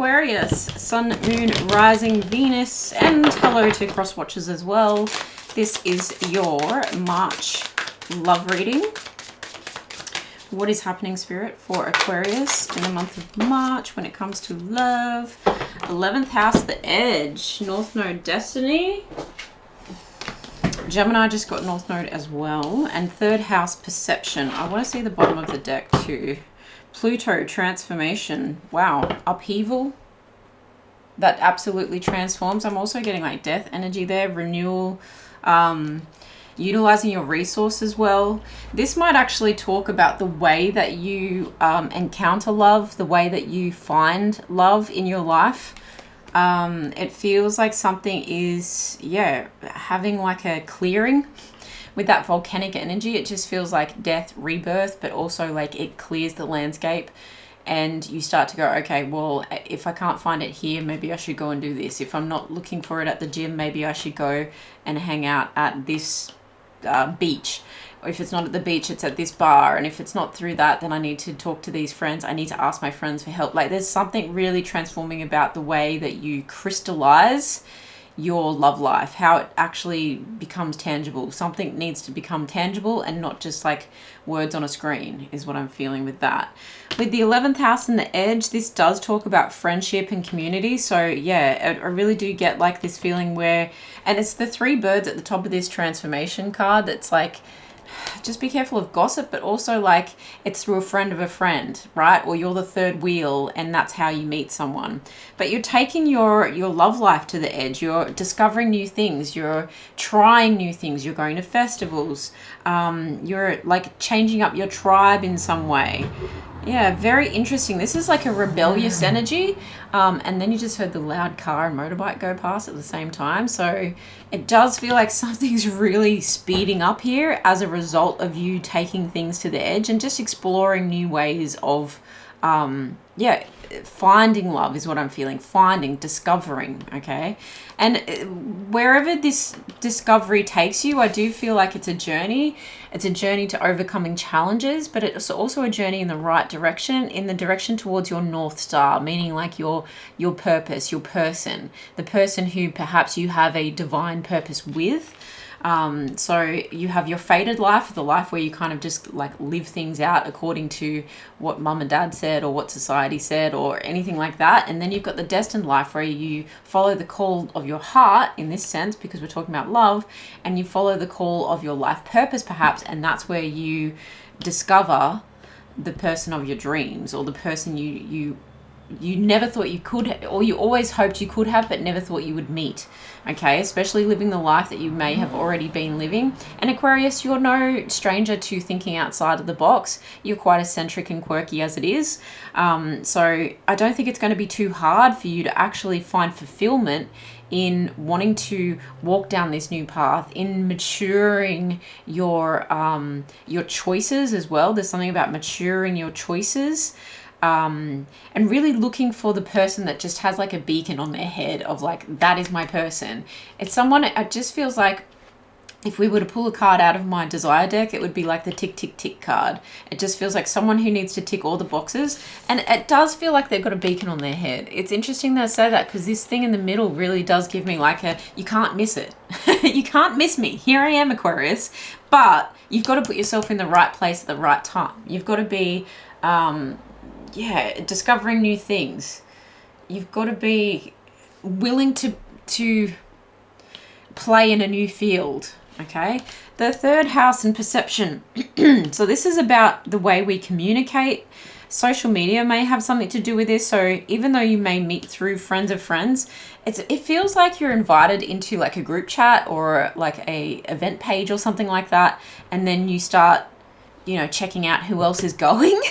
Aquarius, Sun, Moon, Rising, Venus, and hello to cross watchers as well. This is your March love reading. What is happening, Spirit, for Aquarius in the month of March when it comes to love? 11th house, the Edge, North Node, Destiny. Gemini just got North Node as well. And 3rd house, Perception. I want to see the bottom of the deck too. Pluto, Transformation. Wow, upheaval. That absolutely transforms. I'm also getting like death energy there, renewal, utilizing your resources well. This might actually talk about the way that you encounter love, the way that you find love in your life. It feels like something is, yeah, having like a clearing with that volcanic energy. It just feels like death, rebirth, but also like it clears the landscape and you start to go, okay, well, if I can't find it here, maybe I should go and do this. If I'm not looking for it at the gym, maybe I should go and hang out at this beach. Or if it's not at the beach, it's at this bar. And if it's not through that, then I need to talk to these friends. I need to ask my friends for help. Like there's something really transforming about the way that you crystallize your love life, how it actually becomes tangible. Something needs to become tangible and not just like words on a screen is what I'm feeling with that. With the 11th house and the Edge, this does talk about friendship and community. So yeah, I really do get like this feeling where, and it's the 3 birds at the top of this transformation card that's like, just be careful of gossip, but also like it's through a friend of a friend, right? Or you're the 3rd wheel and that's how you meet someone. But you're taking your love life to the edge. You're discovering new things. You're trying new things. You're going to festivals. You're like changing up your tribe in some way. Yeah, very interesting. This is like a rebellious energy. And then you just heard the loud car and motorbike go past at the same time. So it does feel like something's really speeding up here as a result of you taking things to the edge and just exploring new ways of, yeah, finding love is what I'm feeling. Finding, discovering, okay? And wherever this discovery takes you, I do feel like it's a journey. It's a journey to overcoming challenges, but it's also a journey in the right direction, in the direction towards your North Star, meaning like your purpose, your person, the person who perhaps you have a divine purpose with. So you have your fated life, the life where you kind of just like live things out according to what mum and dad said or what society said or anything like that. And then you've got the destined life where you follow the call of your heart in this sense, because we're talking about love, and you follow the call of your life purpose perhaps. And that's where you discover the person of your dreams, or the person you never thought you could, or you always hoped you could have, but never thought you would meet. Okay, especially living the life that you may have already been living. And Aquarius, you're no stranger to thinking outside of the box. You're quite eccentric and quirky as it is. So I don't think it's going to be too hard for you to actually find fulfillment in wanting to walk down this new path, in maturing your choices as well. There's something about maturing your choices. And really looking for the person that just has like a beacon on their head of like, that is my person. It's someone, it just feels like if we were to pull a card out of my desire deck, it would be like the tick, tick, tick card. It just feels like someone who needs to tick all the boxes. And it does feel like they've got a beacon on their head. It's interesting that I say that, because this thing in the middle really does give me like a, you can't miss it. You can't miss me. Here I am, Aquarius. But you've got to put yourself in the right place at the right time. You've got to be, yeah, discovering new things. You've got to be willing to play in a new field, okay? The 3rd house and perception. So this is about the way we communicate. Social media may have something to do with this. So even though you may meet through friends of friends, it feels like you're invited into like a group chat or like a event page or something like that. And then you start, you know, checking out who else is going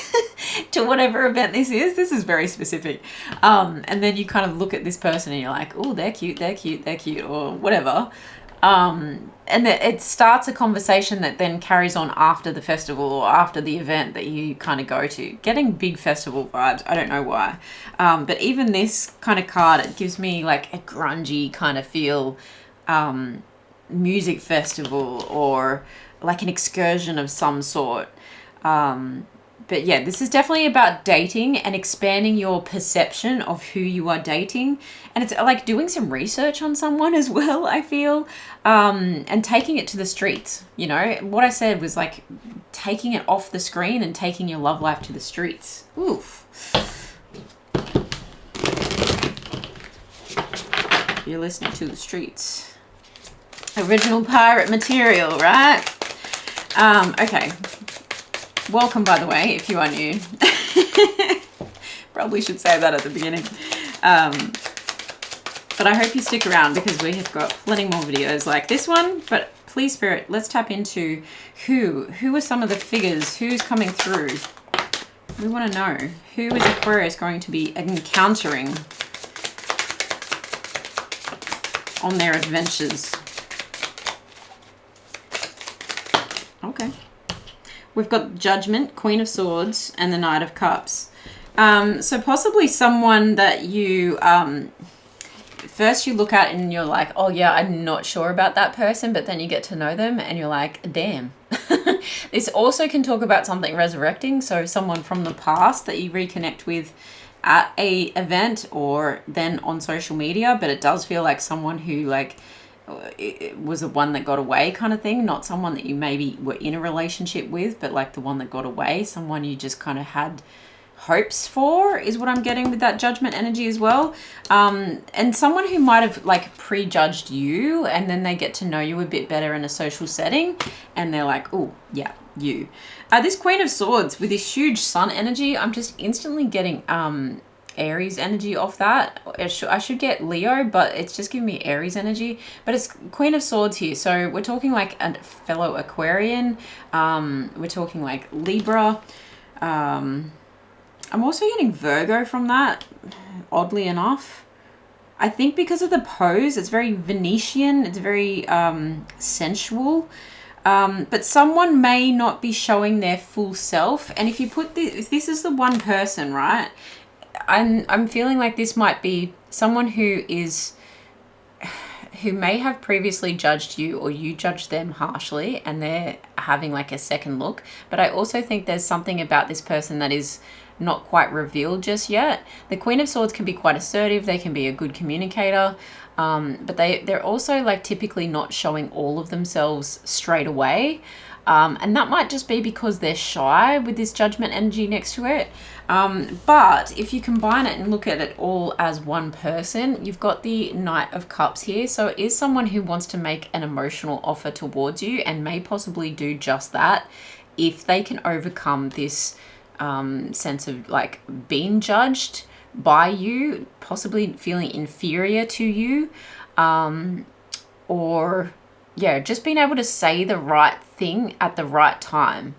to whatever event this is. This is very specific. And then you kind of look at this person and you're like, oh, they're cute, they're cute, they're cute, or whatever. And it starts a conversation that then carries on after the festival or after the event that you kind of go to. Getting big festival vibes. I don't know why. But even this kind of card, it gives me like a grungy kind of feel, music festival or like an excursion of some sort. But yeah, this is definitely about dating and expanding your perception of who you are dating. And it's like doing some research on someone as well, I feel, and taking it to the streets. You know, what I said was like taking it off the screen and taking your love life to the streets. Oof. You're listening to the streets. Original pirate material, right? Okay. Welcome, by the way, if you are new. Probably should say that at the beginning. But I hope you stick around because we have got plenty more videos like this one. But please, Spirit, let's tap into who are some of the figures, who's coming through. We want to know who is Aquarius going to be encountering on their adventures. Okay. We've got Judgment, Queen of Swords, and the Knight of Cups. So possibly someone that you, first you look at and you're like, oh yeah, I'm not sure about that person, but then you get to know them and you're like, damn. This also can talk about something resurrecting. So someone from the past that you reconnect with at a event or then on social media, but it does feel like someone who like it was the one that got away kind of thing, not someone that you maybe were in a relationship with, but like the one that got away, someone you just kind of had hopes for is what I'm getting with that Judgment energy as well. And someone who might have like prejudged you and then they get to know you a bit better in a social setting and they're like, oh yeah, you. This Queen of Swords with this huge sun energy, I'm just instantly getting Aries energy off that. I should get Leo, but it's just giving me Aries energy. But it's Queen of Swords here, so we're talking like a fellow Aquarian. We're talking like Libra. I'm also getting Virgo from that, oddly enough. I think because of the pose, it's very Venetian. It's very sensual. But someone may not be showing their full self. And if you put this, if this is the one person, right? I'm feeling like this might be someone who may have previously judged you or you judged them harshly and they're having like a second look. But I also think there's something about this person that is not quite revealed just yet. The Queen of Swords can be quite assertive. They can be a good communicator. But they're also like typically not showing all of themselves straight away. And that might just be because they're shy with this Judgment energy next to it. But if you combine it and look at it all as one person, you've got the Knight of Cups here. So it is someone who wants to make an emotional offer towards you and may possibly do just that if they can overcome this sense of like being judged by you, possibly feeling inferior to you, or yeah, just being able to say the right thing at the right time.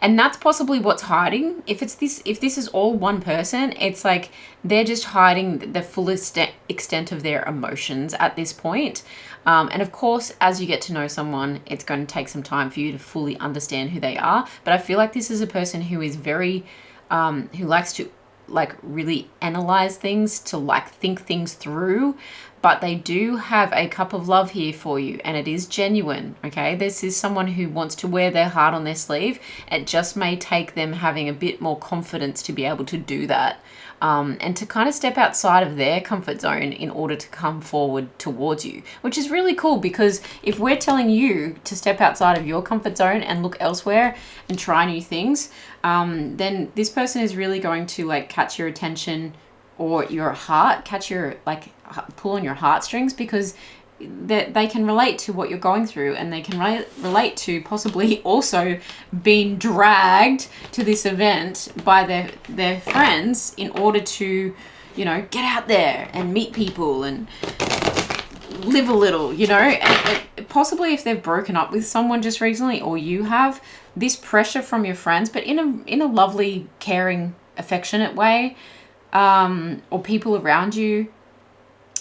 And that's possibly what's hiding. If this is all one person, it's like they're just hiding the fullest extent of their emotions at this point. And of course, as you get to know someone, it's going to take some time for you to fully understand who they are. But I feel like this is a person who is very, who likes to like really analyze things, to like think things through. But they do have a cup of love here for you, and it is genuine, okay? This is someone who wants to wear their heart on their sleeve. It just may take them having a bit more confidence to be able to do that, and to kind of step outside of their comfort zone in order to come forward towards you, which is really cool because if we're telling you to step outside of your comfort zone and look elsewhere and try new things, then this person is really going to like catch your attention or your heart, catch your like pull on your heartstrings, because they can relate to what you're going through, and they can relate to possibly also being dragged to this event by their friends in order to, you know, get out there and meet people and live a little, you know. And possibly if they've broken up with someone just recently, or you have, this pressure from your friends, but in a lovely, caring, affectionate way, or people around you,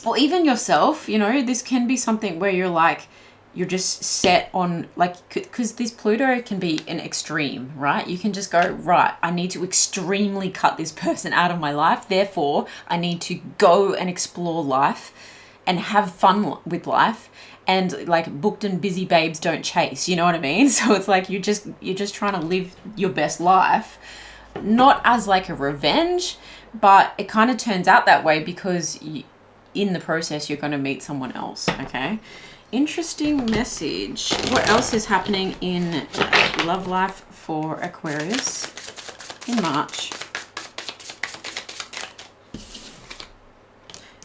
or even yourself, you know, this can be something where you're like, you're just set on, like, because this Pluto can be an extreme, right? You can just go, right, I need to extremely cut this person out of my life. Therefore, I need to go and explore life and have fun with life. And like booked and busy babes don't chase, you know what I mean? So it's like you're just trying to live your best life. not as like a revenge, but it kind of turns out that way because in the process you're going to meet someone else. Okay, interesting message. What else is happening in love life for Aquarius in March?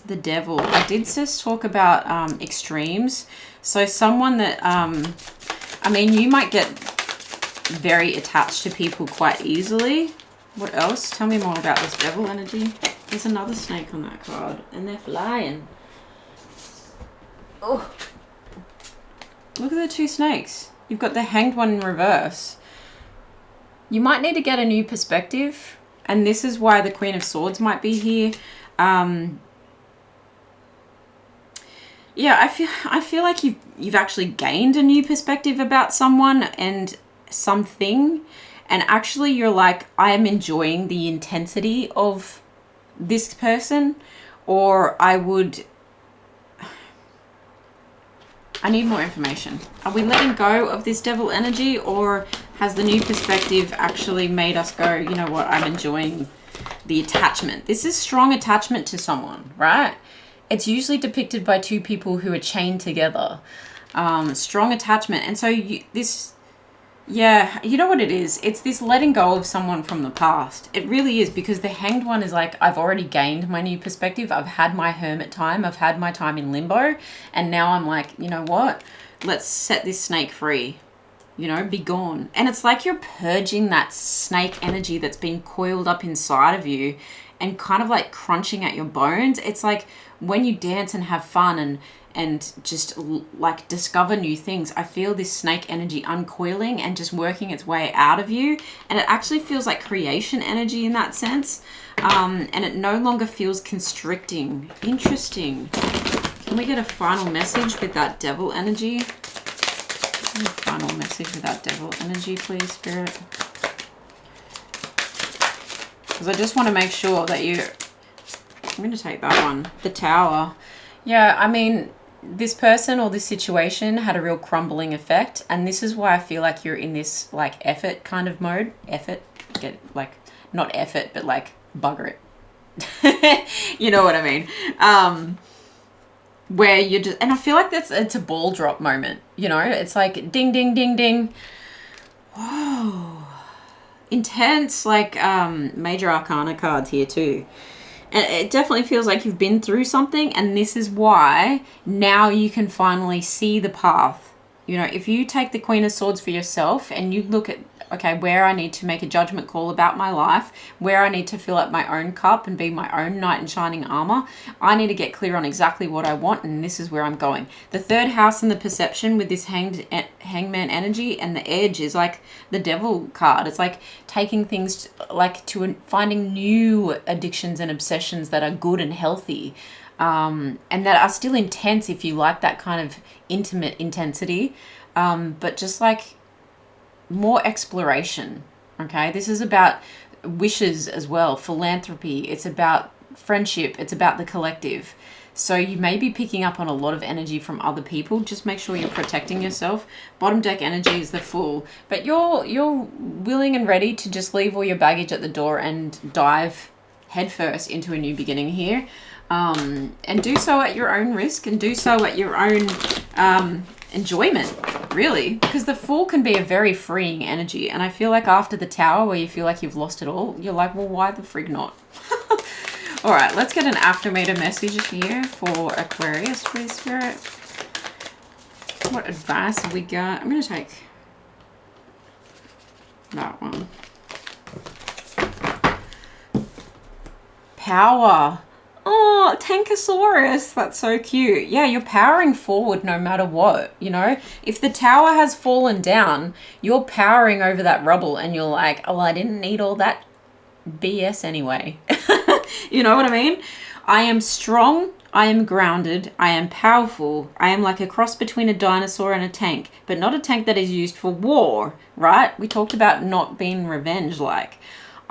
The Devil. I did just talk about extremes. So someone that I mean, you might get very attached to people quite easily. What else? Tell me more about this Devil energy. There's another snake on that card, and they're flying. Oh, look at the two snakes. You've got the Hanged one in reverse. You might need to get a new perspective, and this is why the Queen of Swords might be here. Yeah, I feel like you've actually gained a new perspective about someone and something, and actually you're like, I am enjoying the intensity of this person, or I need more information. Are we letting go of this Devil energy, or has the new perspective actually made us go, you know what, I'm enjoying the attachment? This is strong attachment to someone, right? It's usually depicted by two people who are chained together. Strong attachment. And so yeah, you know what it is? It's this letting go of someone from the past. It really is, because the Hanged one is like, I've already gained my new perspective. I've had my hermit time. I've had my time in limbo. And now I'm like, you know what? Let's set this snake free. You know, be gone. And it's like you're purging that snake energy that's been coiled up inside of you and kind of like crunching at your bones. It's like when you dance and have fun and just like discover new things, I feel this snake energy uncoiling and just working its way out of you. And it actually feels like creation energy in that sense. And it no longer feels constricting. Interesting. Can we get a final message with that Devil energy? Final message with that Devil energy, please, Spirit. Because I just want to make sure that I'm going to take that one. The Tower. Yeah, I mean, this person or this situation had a real crumbling effect. And this is why I feel like you're in this, like, effort kind of mode. Effort. Get, like, not effort, but, like, bugger it. You know what I mean? Where you're just, and I feel like it's a ball drop moment, you know? It's like ding, ding, ding, ding. Whoa. Intense, like, major arcana cards here too. And it definitely feels like you've been through something, and this is why now you can finally see the path. You know, if you take the Queen of Swords for yourself and you look at, okay, where I need to make a judgment call about my life, where I need to fill up my own cup and be my own knight in shining armor, I need to get clear on exactly what I want, and this is where I'm going. The third house and the perception with this hangman energy and the edge is like the Devil card. It's like taking things like to finding new addictions and obsessions that are good and healthy, and that are still intense if you like that kind of intimate intensity, but just like more exploration. Okay, this is about wishes as well, philanthropy, it's about friendship, it's about the collective. So you may be picking up on a lot of energy from other people. Just make sure you're protecting yourself. Bottom deck energy is the Fool, but you're willing and ready to just leave all your baggage at the door and dive headfirst into a new beginning here, and do so at your own risk and do so at your own enjoyment, really, because the Fool can be a very freeing energy. And I feel like after the Tower, where you feel like you've lost it all, you're like, well, why the frig not? All right, let's get an Affirmator message here for Aquarius, please, Spirit. What advice have we got? I'm going to take that one. Power. Oh, Tankosaurus. That's so cute. Yeah, you're powering forward no matter what, you know? If the tower has fallen down, you're powering over that rubble and you're like, oh, I didn't need all that BS anyway. You know what I mean? I am strong. I am grounded. I am powerful. I am like a cross between a dinosaur and a tank, but not a tank that is used for war, right? We talked about not being revenge-like.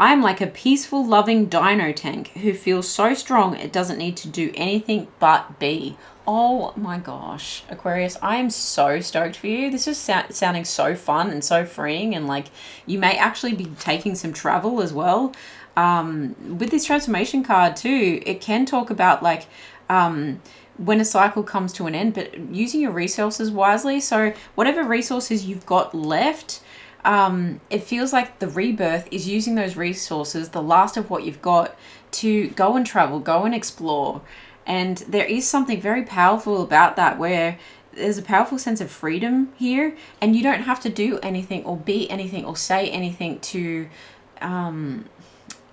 I am like a peaceful, loving dino tank who feels so strong it doesn't need to do anything but be. Oh my gosh, Aquarius, I am so stoked for you. This is sounding so fun and so freeing, and like you may actually be taking some travel as well. With this transformation card too, it can talk about like when a cycle comes to an end, but using your resources wisely. So whatever resources you've got left, it feels like the rebirth is using those resources, the last of what you've got, to go and travel, go and explore. And there is something very powerful about that, where there's a powerful sense of freedom here, and you don't have to do anything or be anything or say anything to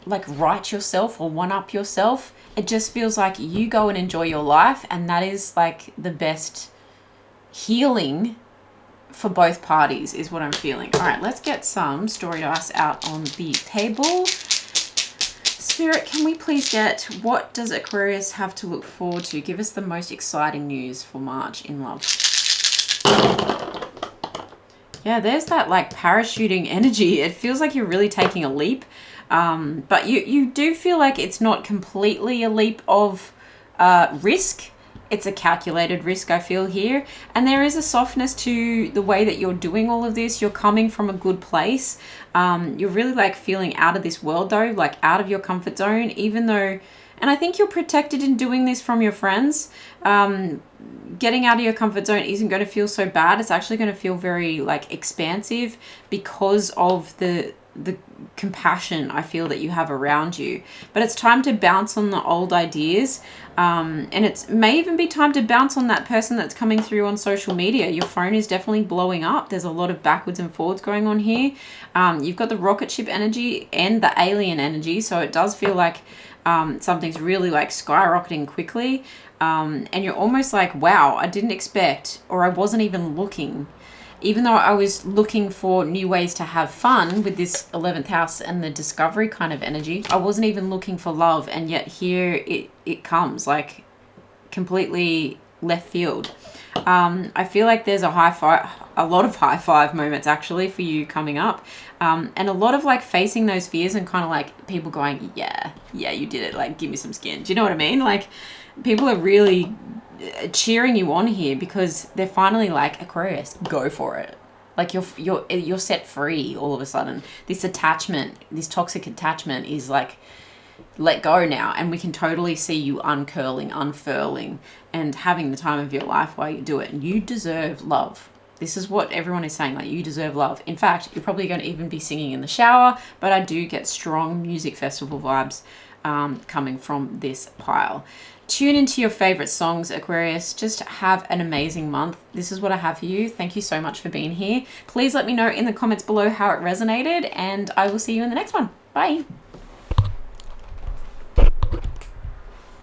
like right yourself or one up yourself. It just feels like you go and enjoy your life, and that is like the best healing for both parties is what I'm feeling. All right, let's get some story dice out on the table. Spirit, can we please get, what does Aquarius have to look forward to? Give us the most exciting news for March in love. Yeah, there's that like parachuting energy. It feels like you're really taking a leap. But you do feel like it's not completely a leap of risk. It's a calculated risk, I feel here. And there is a softness to the way that you're doing all of this. You're coming from a good place. You're really like feeling out of this world though, like out of your comfort zone, even though, and I think you're protected in doing this from your friends. Getting out of your comfort zone isn't going to feel so bad. It's actually going to feel very like expansive because of the compassion I feel that you have around you. But it's time to bounce on the old ideas, and it may even be time to bounce on that person that's coming through on social media. Your phone is definitely blowing up. There's a lot of backwards and forwards going on here. You've got the rocket ship energy and the alien energy, so it does feel like something's really like skyrocketing quickly, and you're almost like, wow, I didn't expect, or I wasn't even looking. Even though I was looking for new ways to have fun with this 11th house and the discovery kind of energy, I wasn't even looking for love, and yet here it comes like completely left field. I feel like there's a lot of high five moments actually for you coming up, and a lot of like facing those fears and kind of like people going, yeah, you did it, like give me some skin. Do you know what I mean? Like people are really cheering you on here because they're finally like, Aquarius, go for it. Like you're set free all of a sudden. This attachment, this toxic attachment is like, let go now, and we can totally see you uncurling, unfurling, and having the time of your life while you do it. And you deserve love. This is what everyone is saying, like you deserve love. In fact, you're probably going to even be singing in the shower, but I do get strong music festival vibes coming from this pile. Tune into your favorite songs, Aquarius. Just have an amazing month. This is what I have for you. Thank you so much for being here. Please let me know in the comments below how it resonated, and I will see you in the next one. Bye.